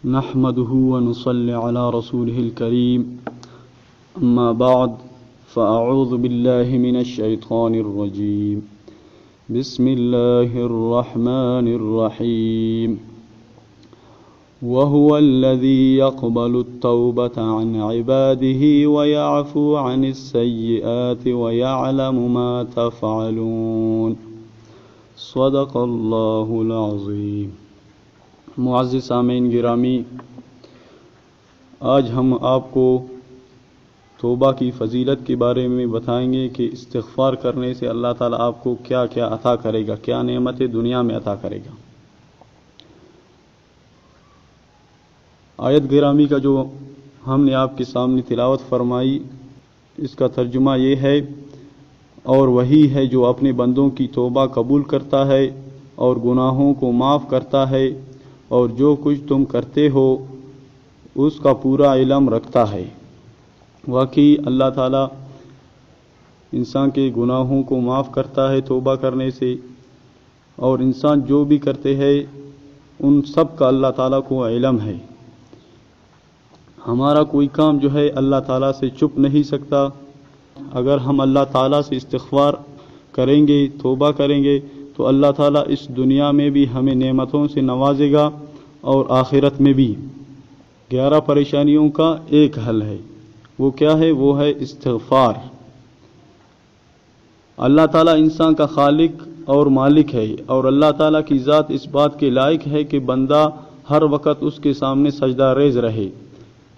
نحمده ونصلي على رسوله الكريم أما بعد فأعوذ بالله من الشيطان الرجيم بسم الله الرحمن الرحيم وهو الذي يقبل التوبة عن عباده ويعفو عن السيئات ويعلم ما تفعلون صدق الله العظيم۔ معزز سامعین گرامی، آج ہم آپ کو توبہ کی فضیلت کے بارے میں بتائیں گے کہ استغفار کرنے سے اللہ تعالیٰ آپ کو کیا کیا عطا کرے گا، کیا نعمتیں دنیا میں عطا کرے گا۔ آیت گرامی کا جو ہم نے آپ کے سامنے تلاوت فرمائی، اس کا ترجمہ یہ ہے، اور وہی ہے جو اپنے بندوں کی توبہ قبول کرتا ہے اور گناہوں کو معاف کرتا ہے اور جو کچھ تم کرتے ہو اس کا پورا علم رکھتا ہے۔ واقعی اللہ تعالیٰ انسان کے گناہوں کو معاف کرتا ہے توبہ کرنے سے، اور انسان جو بھی کرتے ہیں ان سب کا اللہ تعالیٰ کو علم ہے۔ ہمارا کوئی کام جو ہے اللہ تعالیٰ سے چھپ نہیں سکتا۔ اگر ہم اللہ تعالیٰ سے استغفار کریں گے، توبہ کریں گے، تو اللہ تعالیٰ اس دنیا میں بھی ہمیں نعمتوں سے نوازے گا اور آخرت میں بھی۔ 11 پریشانیوں کا ایک حل ہے، وہ کیا ہے؟ وہ ہے استغفار۔ اللہ تعالیٰ انسان کا خالق اور مالک ہے، اور اللہ تعالیٰ کی ذات اس بات کے لائق ہے کہ بندہ ہر وقت اس کے سامنے سجدہ ریز رہے،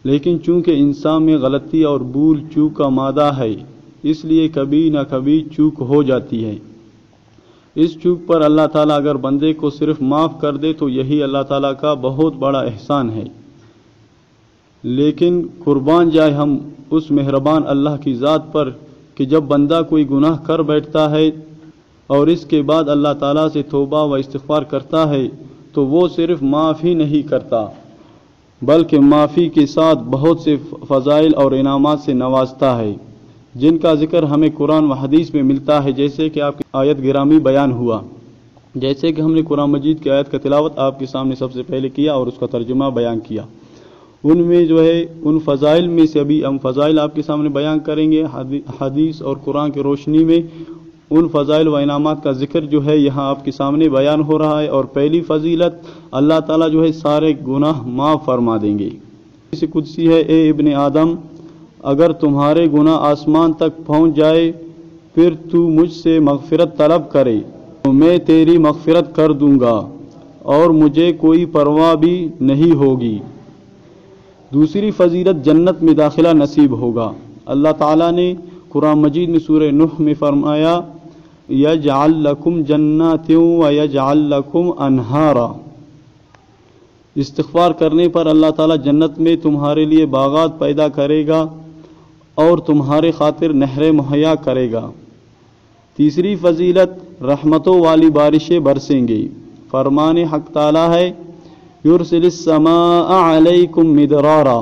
لیکن چونکہ انسان میں غلطی اور بھول چوک کا مادہ ہے، اس لیے کبھی نہ کبھی چوک ہو جاتی ہے۔ اس چوک پر اللہ تعالیٰ اگر بندے کو صرف معاف کر دے تو یہی اللہ تعالیٰ کا بہت بڑا احسان ہے۔ لیکن قربان جائے ہم اس مہربان اللہ کی ذات پر کہ جب بندہ کوئی گناہ کر بیٹھتا ہے اور اس کے بعد اللہ تعالیٰ سے توبہ و استغفار کرتا ہے تو وہ صرف معاف ہی نہیں کرتا بلکہ معافی کے ساتھ بہت سے فضائل اور انعامات سے نوازتا ہے، جن کا ذکر ہمیں قرآن و حدیث میں ملتا ہے، جیسے کہ آپ کی آیت گرامی بیان ہوا۔ جیسے کہ ہم نے قرآن مجید کی آیت کا تلاوت آپ کے سامنے سب سے پہلے کیا اور اس کا ترجمہ بیان کیا۔ ان میں جو ہے ان فضائل میں سے ابھی ہم فضائل آپ کے سامنے بیان کریں گے۔ حدیث اور قرآن کی روشنی میں ان فضائل و انعامات کا ذکر جو ہے یہاں آپ کے سامنے بیان ہو رہا ہے۔ اور پہلی فضیلت، اللہ تعالیٰ جو ہے سارے گناہ معاف فرما دیں گے۔ اس قدسی ہے، اے ابن آدم، اگر تمہارے گناہ آسمان تک پہنچ جائے پھر تو مجھ سے مغفرت طلب کرے تو میں تیری مغفرت کر دوں گا اور مجھے کوئی پرواہ بھی نہیں ہوگی۔ دوسری فضیلت، جنت میں داخلہ نصیب ہوگا۔ اللہ تعالیٰ نے قرآن مجید میں سورہ نوح میں فرمایا، یجعل لکم جنات ویجعل لکم انہارا۔ استغفار کرنے پر اللہ تعالیٰ جنت میں تمہارے لیے باغات پیدا کرے گا اور تمہارے خاطر نہریں مہیا کرے گا۔ تیسری فضیلت، رحمتوں والی بارشیں برسیں گی۔ فرمان حق تعالیٰ ہے، یرسل السماء علیکم مدرارا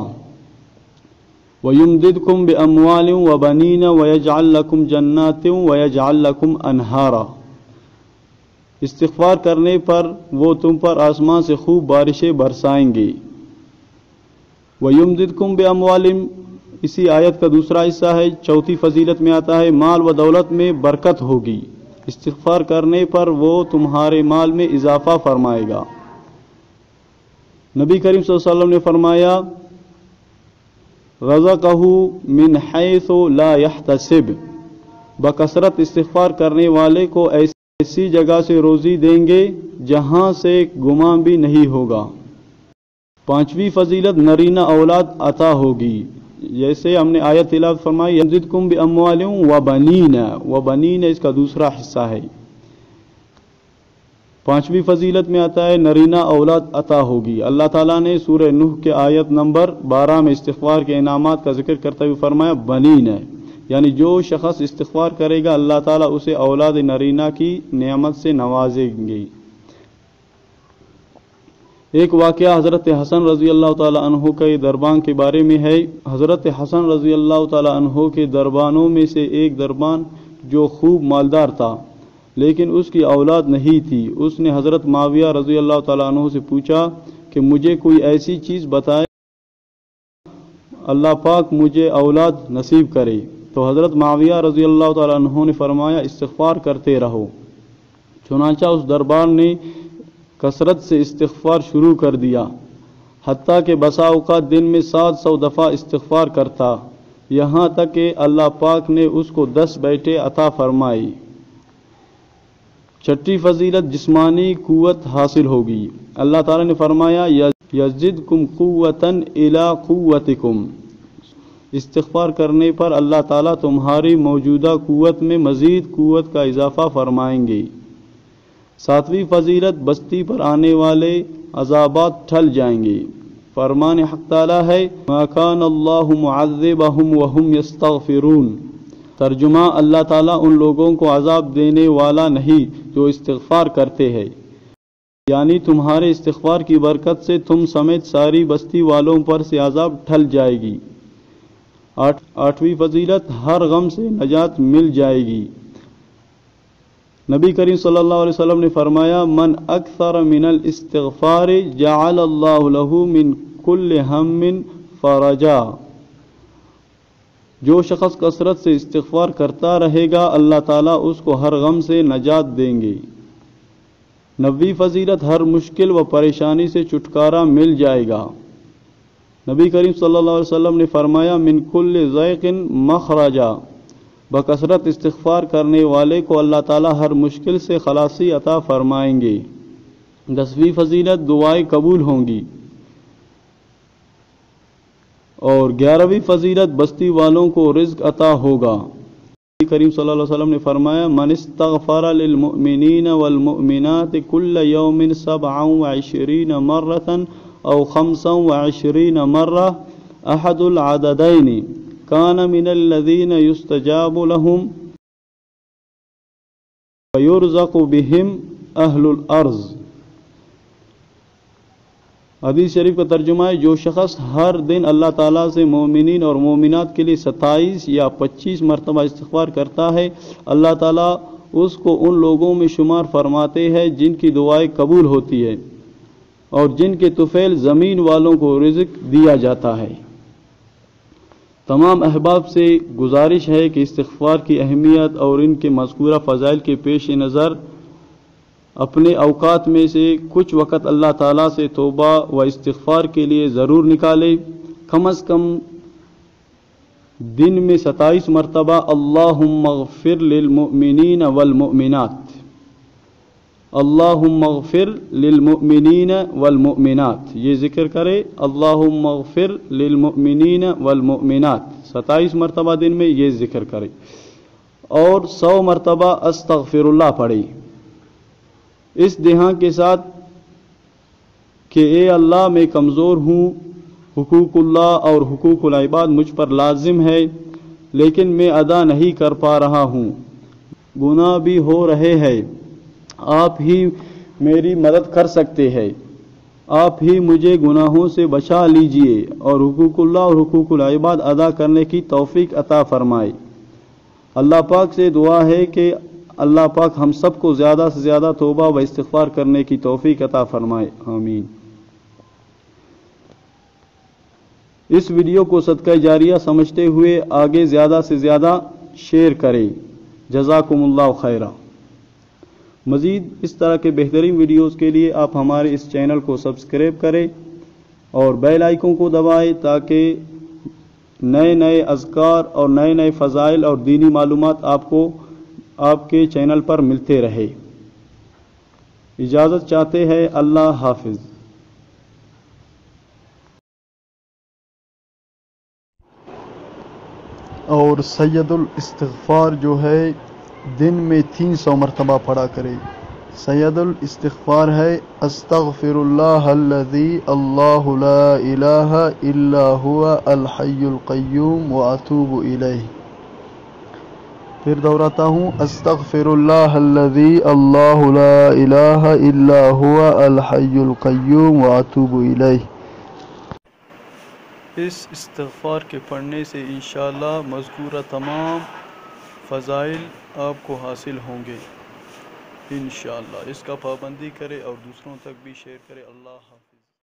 ویمددکم باموال وبنین ویجعل لکم جنات ویجعل لکم انہارا۔ استغفار کرنے پر وہ تم پر آسمان سے خوب بارشیں برسائیں گے۔ وَيُمْدِدْكُمْ بِأَمْوَالٍ، اسی آیت کا دوسرا حصہ ہے، چوتھی فضیلت میں آتا ہے، مال و دولت میں برکت ہوگی۔ استغفار کرنے پر وہ تمہارے مال میں اضافہ فرمائے گا۔ نبی کریم صلی اللہ علیہ وسلم نے فرمایا، رَزَقَهُ مِنْ حَيْثُ لَا يَحْتَسِبُ، بکثرت استغفار کرنے والے کو ایسی جگہ سے روزی دیں گے جہاں سے گمان بھی نہیں ہوگا۔ پانچویں فضیلت، نرینہ اولاد عطا ہوگی، جیسے ہم نے آیت تلاوت فرمائی، یمددکم باموال وبنین، وبنین اس کا دوسرا حصہ ہے۔ پانچویں فضیلت میں آتا ہے نرینہ اولاد عطا ہوگی۔ اللہ تعالیٰ نے سورہ نوح کے آیت نمبر 12 میں استغفار کے انعامات کا ذکر کرتے ہوئے فرمایا بنین ہے، یعنی جو شخص استغفار کرے گا اللہ تعالیٰ اسے اولاد نرینہ کی نعمت سے نوازیں گے۔ ایک واقعہ حضرت حسن رضی اللہ تعالیٰ عنہ کے دربان کے بارے میں ہے۔ حضرت حسن رضی اللہ تعالیٰ عنہ کے دربانوں میں سے ایک دربان جو خوب مالدار تھا، لیکن اس کی اولاد نہیں تھی۔ اس نے حضرت معاویہ رضی اللہ تعالیٰ عنہ سے پوچھا کہ کہ مجھے کوئی ایسی چیز بتائے اللہ پاک مجھے اولاد نصیب کرے۔ تو حضرت معاویہ رضی اللہ تعالیٰ عنہ نے فرمایا استغفار کرتے رہو۔ چنانچہ اس دربار نے کثرت سے استغفار شروع کر دیا، حتیٰ کہ بسا اوقات دن میں 700 دفعہ استغفار کرتا، یہاں تک کہ اللہ پاک نے اس کو 10 بیٹے عطا فرمائی۔ چھٹی فضیلت جسمانی قوت حاصل ہوگی۔ اللہ تعالیٰ نے فرمایا یزدکم قوتاً الی قوتکم، استغفار کرنے پر اللہ تعالیٰ تمہاری موجودہ قوت میں مزید قوت کا اضافہ فرمائیں گے۔ ساتویں فضیلت بستی پر آنے والے عذابات ٹل جائیں گے۔ فرمان حق تعالیٰ ہے ما کان اللہ معذبہم وہم یستغفرون، ترجمہ اللہ تعالیٰ ان لوگوں کو عذاب دینے والا نہیں جو استغفار کرتے ہیں، یعنی تمہارے استغفار کی برکت سے تم سمیت ساری بستی والوں پر سے عذاب ٹھل جائے گی۔ آٹھویں فضیلت ہر غم سے نجات مل جائے گی۔ نبی کریم صلی اللہ علیہ وسلم نے فرمایا من اکثر من الاستغفار جعل اللہ له من کل ہم فرجا، جو شخص کثرت سے استغفار کرتا رہے گا اللہ تعالیٰ اس کو ہر غم سے نجات دیں گے۔ 9ویں فضیلت ہر مشکل و پریشانی سے چھٹکارا مل جائے گا۔ نبی کریم صلی اللہ علیہ وسلم نے فرمایا من کل ضیق مخرجا، بکثرت استغفار کرنے والے کو اللہ تعالیٰ ہر مشکل سے خلاصی عطا فرمائیں گے۔ 10ویں فضیلت دعائیں قبول ہوں گی۔ اور 11ویں فضیلت بستی والوں کو رزق عطا ہوگا۔ نبی کریم صلی اللہ علیہ وسلم نے فرمایا من استغفر للمؤمنین والمؤمنات کل یوم 27 مرة او 25 مرة احد العددین کان من الذین یستجاب لهم ویرزق بهم اہل الارض۔ حدیث شریف کا ترجمہ ہے جو شخص ہر دن اللہ تعالیٰ سے مومنین اور مومنات کے لیے 27 یا 25 مرتبہ استغفار کرتا ہے، اللہ تعالیٰ اس کو ان لوگوں میں شمار فرماتے ہیں جن کی دعائیں قبول ہوتی ہے اور جن کے طفیل زمین والوں کو رزق دیا جاتا ہے۔ تمام احباب سے گزارش ہے کہ استغفار کی اہمیت اور ان کے مذکورہ فضائل کے پیش نظر اپنے اوقات میں سے کچھ وقت اللہ تعالیٰ سے توبہ و استغفار کے لیے ضرور نکالے۔ کم از کم دن میں 27 مرتبہ اللہم اغفر للمؤمنین والمؤمنات، اللہم اغفر للمؤمنین والمؤمنات، یہ ذکر کرے اللہم اغفر للمؤمنین والمؤمنات 27 مرتبہ دن میں یہ ذکر کرے، اور 100 مرتبہ استغفر اللہ پڑھے اس دھیان کے ساتھ کہ اے اللہ میں کمزور ہوں، حقوق اللہ اور حقوق العباد مجھ پر لازم ہے لیکن میں ادا نہیں کر پا رہا ہوں، گناہ بھی ہو رہے ہیں، آپ ہی میری مدد کر سکتے ہیں، آپ ہی مجھے گناہوں سے بچا لیجئے اور حقوق اللہ اور حقوق العباد ادا کرنے کی توفیق عطا فرمائے۔ اللہ پاک سے دعا ہے کہ اللہ پاک ہم سب کو زیادہ سے زیادہ توبہ و استغفار کرنے کی توفیق عطا فرمائے، آمین۔ اس ویڈیو کو صدقہ جاریہ سمجھتے ہوئے آگے زیادہ سے زیادہ شیئر کریں، جزاکم اللہ خیرا۔ مزید اس طرح کے بہترین ویڈیوز کے لیے آپ ہمارے اس چینل کو سبسکرائب کریں اور بیل آئیکن کو دبائیں تاکہ نئے نئے اذکار اور نئے نئے فضائل اور دینی معلومات آپ کو آپ کے چینل پر ملتے رہے۔ اجازت چاہتے ہیں، اللہ حافظ۔ اور سید الاستغفار جو ہے دن میں 300 مرتبہ پڑھا کرے۔ سید الاستغفار ہے استغفر اللہ الذی اللہ لا الہ الا هو الحی القیوم واتوب الیہ۔ پھر دہراتا ہوں استغفر اللہ الذی اللہ لا الہ الا هو الحی القیوم واتوب الیہ۔ اس استغفار کے پڑھنے سے انشاءاللہ مذکورہ تمام فضائل آپ کو حاصل ہوں گے انشاءاللہ۔ اس کا پابندی کرے اور دوسروں تک بھی شیئر کرے۔ اللہ حافظ۔